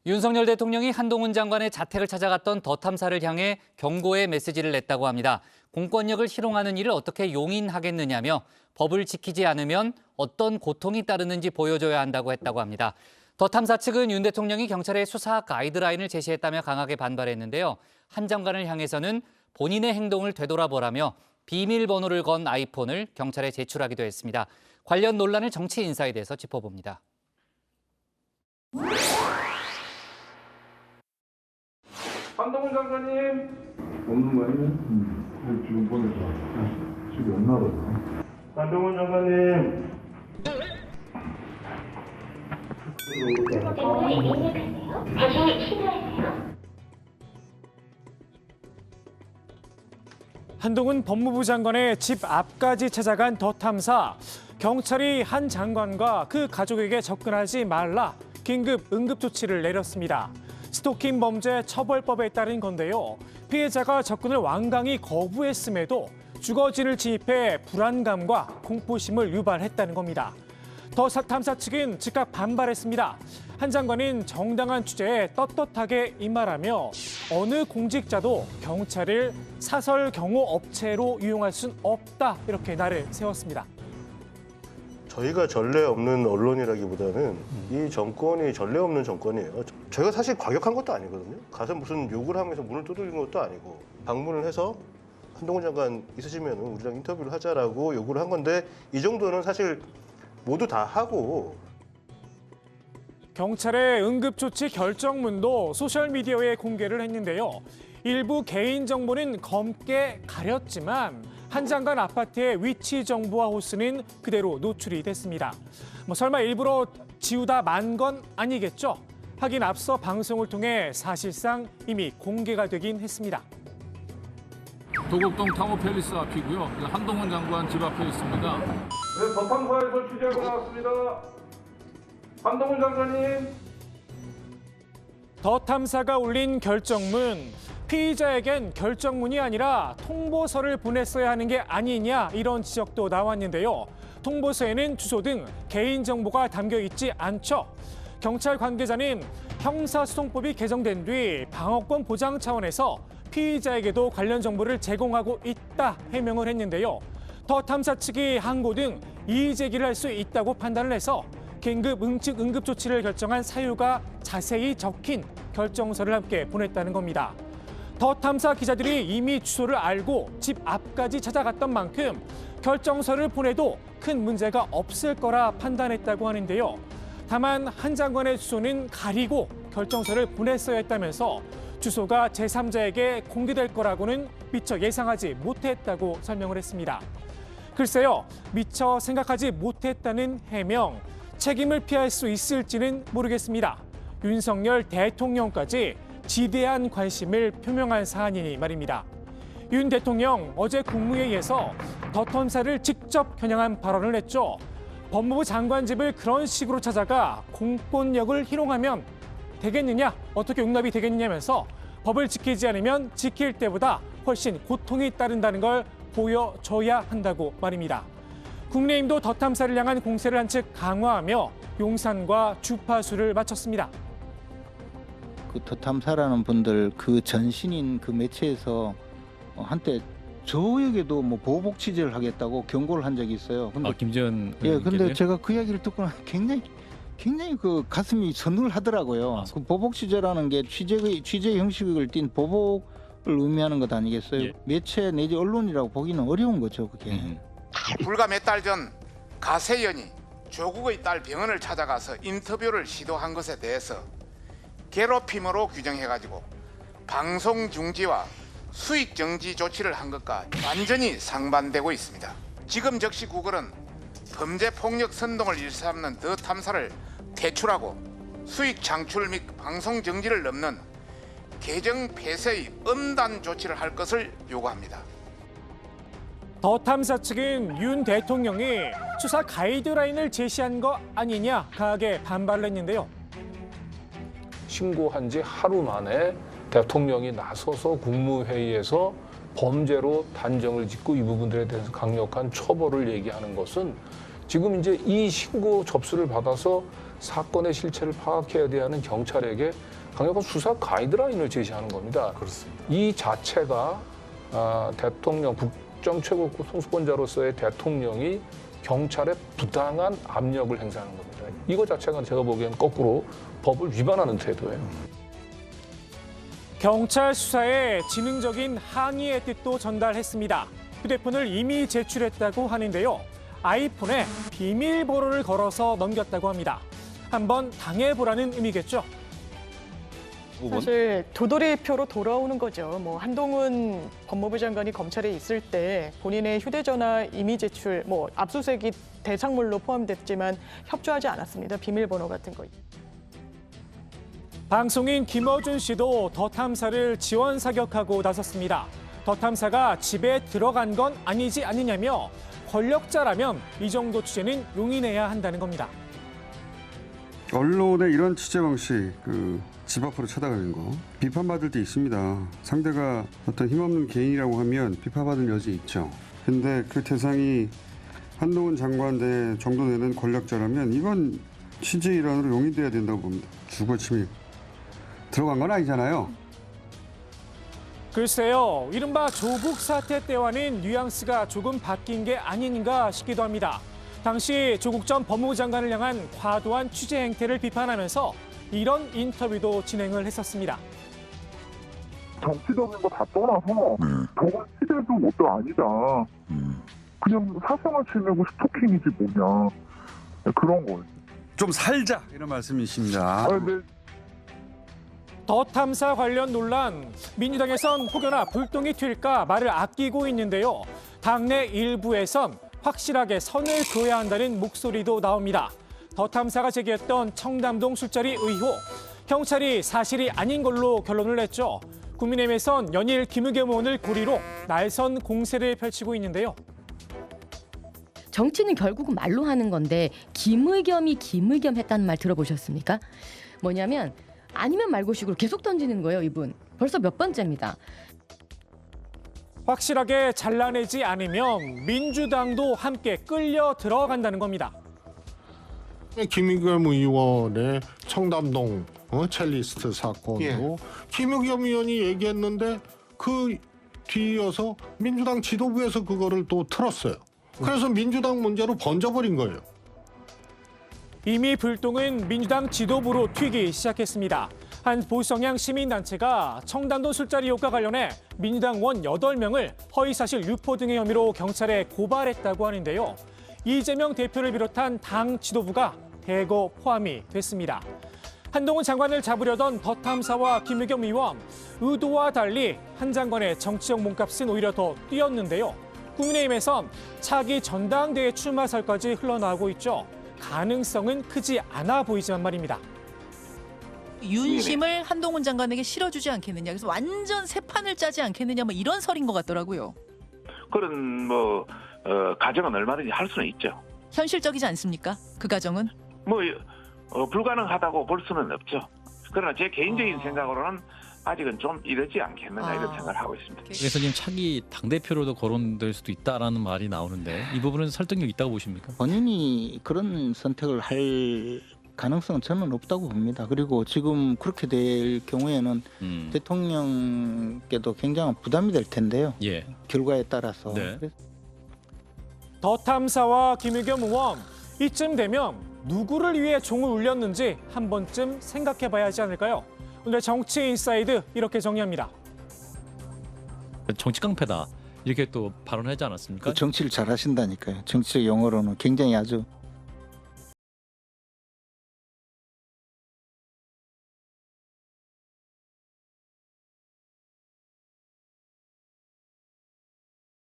윤석열 대통령이 한동훈 장관의 자택을 찾아갔던 더 탐사를 향해 경고의 메시지를 냈다고 합니다. 공권력을 희롱하는 일을 어떻게 용인하겠느냐며 법을 지키지 않으면 어떤 고통이 따르는지 보여줘야 한다고 했다고 합니다. 더 탐사 측은 윤 대통령이 경찰에 수사 가이드라인을 제시했다며 강하게 반발했는데요. 한 장관을 향해서는 본인의 행동을 되돌아보라며 비밀번호를 건 아이폰을 경찰에 제출하기도 했습니다. 관련 논란을 정치 인사에 대해서 짚어봅니다. 한동훈 장관님. 없는 거 아니면? 지금 보내서 집에 없나 보다. 한동훈 장관님. 다시 시도하세요. 한동훈 법무부 장관의 집 앞까지 찾아간 더 탐사. 경찰이 한 장관과 그 가족에게 접근하지 말라 긴급 응급 조치를 내렸습니다. 스토킹 범죄 처벌법에 따른 건데요. 피해자가 접근을 완강히 거부했음에도 주거지를 진입해 불안감과 공포심을 유발했다는 겁니다. 더 탐사 측은 즉각 반발했습니다. 한 장관은 정당한 취재에 떳떳하게 임하라며 어느 공직자도 경찰을 사설 경호 업체로 이용할 순 없다 이렇게 날을 세웠습니다. 저희가 전례 없는 언론이라기보다는 이 정권이 전례 없는 정권이에요. 저희가 사실 과격한 것도 아니거든요. 가서 무슨 욕을 하면서 문을 두드리는 것도 아니고 방문을 해서 한동훈 장관 있으시면 우리랑 인터뷰를 하자라고 요구를 한 건데 이 정도는 사실 모두 다 하고. 경찰의 응급조치 결정문도 소셜미디어에 공개를 했는데요. 일부 개인정보는 검게 가렸지만 한 장관 아파트의 위치 정보와 호수는 그대로 노출이 됐습니다. 설마 일부러 지우다 만 건 아니겠죠? 하긴 앞서 방송을 통해 사실상 이미 공개가 되긴 했습니다. 도곡동 타워 팰리스 앞이고요. 한동훈 장관 집 앞에 있습니다. 네, 더 탐사에서 취재하고 나왔습니다. 한동훈 장관님. 더 탐사가 올린 결정문. 피의자에겐 결정문이 아니라 통보서를 보냈어야 하는 게 아니냐 이런 지적도 나왔는데요. 통보서에는 주소 등 개인정보가 담겨 있지 않죠. 경찰 관계자는 형사소송법이 개정된 뒤 방어권 보장 차원에서 피의자에게도 관련 정보를 제공하고 있다 해명을 했는데요. 더 탐사 측이 항고 등 이의 제기를 할 수 있다고 판단을 해서 긴급 응급 조치를 결정한 사유가 자세히 적힌 결정서를 함께 보냈다는 겁니다. 더 탐사 기자들이 이미 주소를 알고 집 앞까지 찾아갔던 만큼 결정서를 보내도 큰 문제가 없을 거라 판단했다고 하는데요. 다만 한 장관의 주소는 가리고 결정서를 보냈어야 했다면서 주소가 제3자에게 공개될 거라고는 미처 예상하지 못했다고 설명을 했습니다. 글쎄요, 미처 생각하지 못했다는 해명, 책임을 피할 수 있을지는 모르겠습니다. 윤석열 대통령까지 지대한 관심을 표명한 사안이니 말입니다. 윤 대통령 어제 국무회의에서 더 탐사를 직접 겨냥한 발언을 했죠. 법무부 장관 집을 그런 식으로 찾아가 공권력을 희롱하면 되겠느냐, 어떻게 용납이 되겠느냐면서 법을 지키지 않으면 지킬 때보다 훨씬 고통이 따른다는 걸 보여줘야 한다고 말입니다. 국민의힘도 더 탐사를 향한 공세를 한층 강화하며 용산과 주파수를 마쳤습니다. 더 탐사라는 분들 그 전신인 그 매체에서 한때 저에게도 보복 취재를 하겠다고 경고를 한 적이 있어요. 근데 김재현 근데 제가 그 이야기를 듣고 굉장히 그 가슴이 서늘하더라고요. 그 보복 취재라는 게 취재 형식을 띈 보복을 의미하는 것 아니겠어요? 예. 매체 내지 언론이라고 보기는 어려운 거죠, 그게. 불과 몇 달 전 가세연이 조국의 딸 병원을 찾아가서 인터뷰를 시도한 것에 대해서 괴롭힘으로 규정해가지고 방송 중지와 수익 정지 조치를 한 것과 완전히 상반되고 있습니다. 지금 즉시 구글은 범죄 폭력 선동을 일삼는 더 탐사를 퇴출하고 수익 창출 및 방송 정지를 넘는 계정 폐쇄의 엄단 조치를 할 것을 요구합니다. 더 탐사 측은 윤 대통령이 수사 가이드라인을 제시한 거 아니냐 강하게 반발을 했는데요. 신고한 지 하루 만에 대통령이 나서서 국무회의에서 범죄로 단정을 짓고 이 부분들에 대해서 강력한 처벌을 얘기하는 것은 지금 이제 이 신고 접수를 받아서 사건의 실체를 파악해야 되는 경찰에게 강력한 수사 가이드라인을 제시하는 겁니다. 그렇습니다. 이 자체가 대통령, 국정 최고 통수권자로서의 대통령이 경찰에 부당한 압력을 행사하는 겁니다. 이거 자체가 제가 보기엔 거꾸로 법을 위반하는 태도예요. 경찰 수사에 지능적인 항의의 뜻도 전달했습니다. 휴대폰을 이미 제출했다고 하는데요. 아이폰에 비밀번호를 걸어서 넘겼다고 합니다. 한번 당해보라는 의미겠죠. 사실 도돌이표로 돌아오는 거죠. 뭐 한동훈 법무부 장관이 검찰에 있을 때 본인의 휴대전화 이미 제출, 뭐 압수수색이 대상물로 포함됐지만 협조하지 않았습니다. 비밀번호 같은 거. 방송인 김어준 씨도 더 탐사를 지원 사격하고 나섰습니다. 더 탐사가 집에 들어간 건 아니지 않느냐며 권력자라면 이 정도 취재는 용인해야 한다는 겁니다. 언론의 이런 취재 방식, 집 앞으로 쳐다가는 거 비판받을 때 있습니다. 상대가 어떤 힘없는 개인이라고 하면 비판받을 여지 있죠. 근데 그 대상이 한동훈 장관 정도 되는 권력자라면 이건 취재 일환으로 용인돼야 된다고 봅니다. 주거 침입 들어간 건 아니잖아요. 글쎄요, 이른바 조국 사태 때와는 뉘앙스가 조금 바뀐 게 아닌가 싶기도 합니다. 당시 조국 전 법무부 장관을 향한 과도한 취재 행태를 비판하면서 이런 인터뷰도 진행을 했었습니다. 정치적인 거 다 떠나서 저건 취재도 뭣도 아니다. 그냥 사생활 침해고 스토킹이지 뭐냐. 그런 거예요. 좀 살자 이런 말씀이십니다. 네. 더 탐사 관련 논란, 민주당에선 혹여나 불똥이 튈까 말을 아끼고 있는데요. 당내 일부에선 확실하게 선을 그어야 한다는 목소리도 나옵니다. 더 탐사가 제기했던 청담동 술자리 의혹, 경찰이 사실이 아닌 걸로 결론을 냈죠. 국민의힘에선 연일 김의겸 의원을 고리로 날선 공세를 펼치고 있는데요. 정치는 결국은 말로 하는 건데 김의겸이 김의겸 했다는 말 들어보셨습니까? 뭐냐면 아니면 말고식으로 계속 던지는 거예요, 이분. 벌써 몇 번째입니다. 확실하게 잘라내지 않으면 민주당도 함께 끌려 들어간다는 겁니다. 김의겸 의원의 청담동 첼리스트 사건도 김의겸 의원이 얘기했는데 그 뒤이어서 민주당 지도부에서 그거를 또 틀었어요. 그래서 민주당 문제로 번져버린 거예요. 이미 불똥은 민주당 지도부로 튀기 시작했습니다. 한 보수성향 시민단체가 청담동 술자리 의혹과 관련해 민주당 의원 8명을 허위사실 유포 등의 혐의로 경찰에 고발했다고 하는데요. 이재명 대표를 비롯한 당 지도부가 대거 포함이 됐습니다. 한동훈 장관을 잡으려던 더 탐사와 김의겸 의원, 의도와 달리 한 장관의 정치적 몸값은 오히려 더 뛰었는데요. 국민의힘에선 차기 전당대회 출마설까지 흘러나오고 있죠. 가능성은 크지 않아 보이지만 말입니다. 윤심을 한동훈 장관에게 실어주지 않겠느냐. 그래서 완전 새 판을 짜지 않겠느냐. 뭐 이런 설인 것 같더라고요. 그런 가정은 얼마든지 할 수는 있죠. 현실적이지 않습니까? 그 가정은? 불가능하다고 볼 수는 없죠. 그러나 제 개인적인 생각으로는 아직은 좀 이르지 않겠느냐 이런 생각을 하고 있습니다. 그래서 지금 차기 당대표로도 거론될 수도 있다라는 말이 나오는데 이 부분은 설득력 있다고 보십니까? 본인이 그런 선택을 할 가능성은 저는 없다고 봅니다. 그리고 지금 그렇게 될 경우에는 대통령께도 굉장한 부담이 될 텐데요. 예. 결과에 따라서. 네. 더 탐사와 김의겸 의원, 이쯤 되면 누구를 위해 종을 울렸는지 한 번쯤 생각해봐야 하지 않을까요? 오늘 정치 인사이드 이렇게 정리합니다. 정치 깡패다 이렇게 또 발언하지 않았습니까? 그 정치를 잘 하신다니까요. 정치적 용어로는 굉장히 아주